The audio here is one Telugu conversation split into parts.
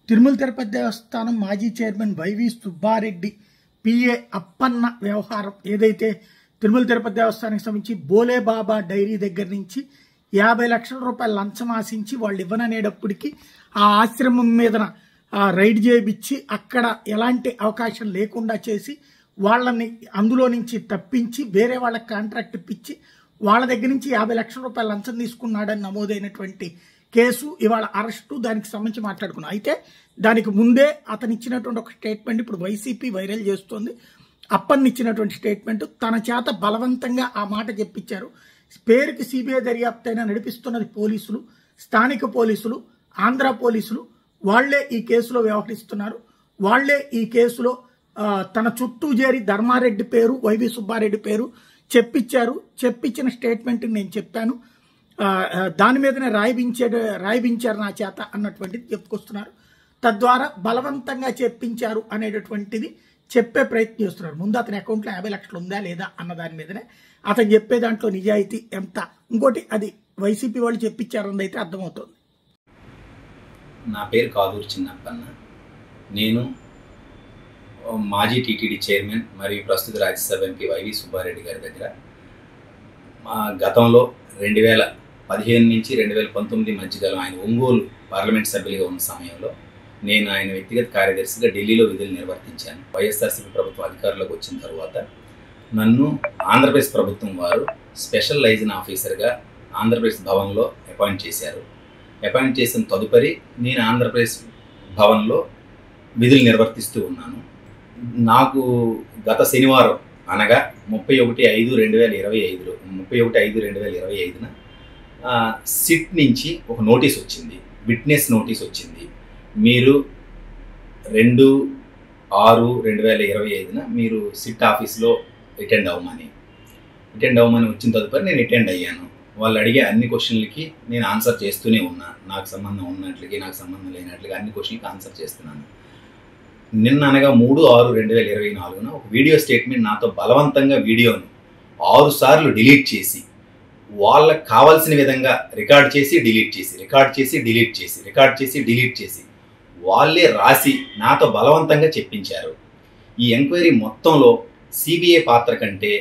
తిరుమల తిరుపతి దేవస్థానం మాజీ chairman YV Subba Reddy PA Appanna వ్యవహారం ఏదైతే తిరుమల తిరుపతి దేవస్థానానికి సంబంధించి బోలేబాబా డైరీ దగ్గర నుంచి 50 లక్షల రూపాయలు లంచం ఆశించి వాళ్ళు ఇవ్వననేటప్పటికీ ఆ ఆశ్రమం మీదన రైడ్ చేయించి అక్కడ ఎలాంటి అవకాశం లేకుండా చేసి వాళ్ళని అందులో నుంచి తప్పించి వేరే వాళ్ళకి కాంట్రాక్ట్ ఇప్పించి వాళ్ళ దగ్గర నుంచి 50 లక్షల రూపాయలు లంచం తీసుకున్నాడని నమోదైనటువంటి కేసు ఇవాళ అరెస్టు దానికి సంబంధించి మాట్లాడుకున్నాం. అయితే దానికి ముందే అతను ఇచ్చినటువంటి ఒక స్టేట్మెంట్ ఇప్పుడు వైసీపీ వైరల్ చేస్తోంది. అప్పన్న ఇచ్చినటువంటి స్టేట్మెంట్ తన చేత బలవంతంగా ఆ మాట చెప్పించారు. పేరుకి సిబిఐ దర్యాప్తు అయినా నడిపిస్తున్నది పోలీసులు, స్థానిక పోలీసులు, ఆంధ్ర పోలీసులు. వాళ్లే ఈ కేసులో వ్యవహరిస్తున్నారు. వాళ్లే ఈ కేసులో తన చుట్టూ చేరి ధర్మారెడ్డి పేరు, వైవి సుబ్బారెడ్డి పేరు చెప్పించారు. చెప్పించిన స్టేట్మెంట్ నేను చెప్పాను, దాని మీదనే రాయిపించారు నా చేత అన్నటువంటిది చెప్పుకొస్తున్నారు. తద్వారా బలవంతంగా చెప్పించారు అనేటటువంటిది చెప్పే ప్రయత్నం చేస్తున్నారు. ముందు అతని అకౌంట్లో 50 లక్షలు ఉందా లేదా అన్న దాని మీదనే అతను చెప్పే దాంట్లో నిజాయితీ ఎంత, ఇంకోటి అది వైసీపీ వాళ్ళు చెప్పించారన్నది అయితే అర్థమవుతుంది. నా పేరు కాదూరు చిన్నప్పన్న. నేను మాజీ టీటీడీ చైర్మన్ మరియు ప్రస్తుత రాజ్యసభ ఎంపీ వైవి సుబ్బారెడ్డి గారి దగ్గర గతంలో 2015 నుంచి 2019 మధ్యకాలం ఆయన ఒంగోలు పార్లమెంట్ సభ్యులుగా ఉన్న సమయంలో నేను ఆయన వ్యక్తిగత కార్యదర్శిగా ఢిల్లీలో విధులు నిర్వర్తించాను. వైఎస్ఆర్సీపీ ప్రభుత్వం అధికారంలోకి వచ్చిన తర్వాత నన్ను ఆంధ్రప్రదేశ్ ప్రభుత్వం వారు స్పెషల్ లైజన్ ఆఫీసర్గా ఆంధ్రప్రదేశ్ భవన్లో అపాయింట్ చేశారు. అపాయింట్ చేసిన తదుపరి నేను ఆంధ్రప్రదేశ్ భవన్లో విధులు నిర్వర్తిస్తూ ఉన్నాను. నాకు గత శనివారం అనగా 31/5/2025న సిట్ నుంచి ఒక నోటీస్ వచ్చింది, విట్నెస్ నోటీస్ వచ్చింది. మీరు 2/6/2025న మీరు సిట్ ఆఫీస్లో అటెండ్ అవ్వమని వచ్చిన తదుపరి నేను అటెండ్ అయ్యాను. వాళ్ళు అడిగే అన్ని క్వశ్చన్లకి నేను ఆన్సర్ చేస్తూనే ఉన్నా. నాకు సంబంధం ఉన్నట్లకి నాకు సంబంధం లేనట్లుగా అన్ని క్వశ్చన్లకి ఆన్సర్ చేస్తున్నాను. నిన్న అనగా 3/6/2024న ఒక వీడియో స్టేట్మెంట్ నాతో బలవంతంగా వీడియోను 6 సార్లు డిలీట్ చేసి వాళ్ళకి కావాల్సిన విధంగా రికార్డ్ చేసి డిలీట్ చేసి వాళ్ళే రాసి నాతో బలవంతంగా చెప్పించారు. ఈ ఎంక్వైరీ మొత్తంలో సిబిఐ పాత్ర కంటే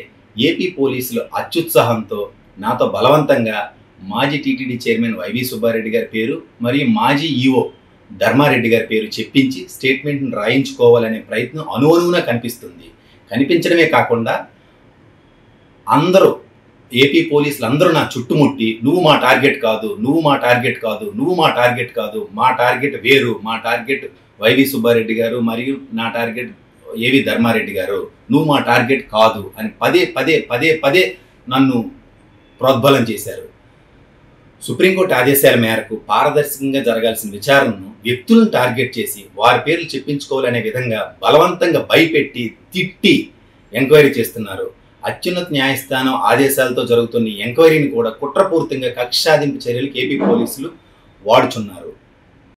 ఏపీ పోలీసులు అత్యుత్సాహంతో నాతో బలవంతంగా మాజీ టీటీడీ చైర్మన్ వైవి సుబ్బారెడ్డి గారి పేరు మరియు మాజీ ఈఓ ధర్మారెడ్డి గారి పేరు చెప్పించి స్టేట్మెంట్ను రాయించుకోవాలనే ప్రయత్నం అనువనువునా కనిపిస్తుంది. కనిపించడమే కాకుండా అందరూ ఏపీ పోలీసులు అందరూ నా చుట్టుముట్టి నువ్వు మా టార్గెట్ కాదు, మా టార్గెట్ వేరు, మా టార్గెట్ వైవి సుబ్బారెడ్డి గారు మరియు నా టార్గెట్ ఏవి ధర్మారెడ్డి గారు, నువ్వు మా టార్గెట్ కాదు అని పదే నన్ను ప్రోద్బలం చేశారు. సుప్రీంకోర్టు ఆదేశాల మేరకు పారదర్శకంగా జరగాల్సిన విచారణను వ్యక్తులను టార్గెట్ చేసి వారి పేర్లు చెప్పించుకోవాలనే విధంగా బలవంతంగా భయపెట్టి తిట్టి ఎంక్వైరీ చేస్తున్నారు. అత్యున్నత న్యాయస్థానం ఆదేశాలతో జరుగుతున్న ఈ ఎంక్వైరీని కూడా కుట్రపూరితంగా కక్ష సాధింపు చర్యలకు ఏపీ పోలీసులు వాడుచున్నారు.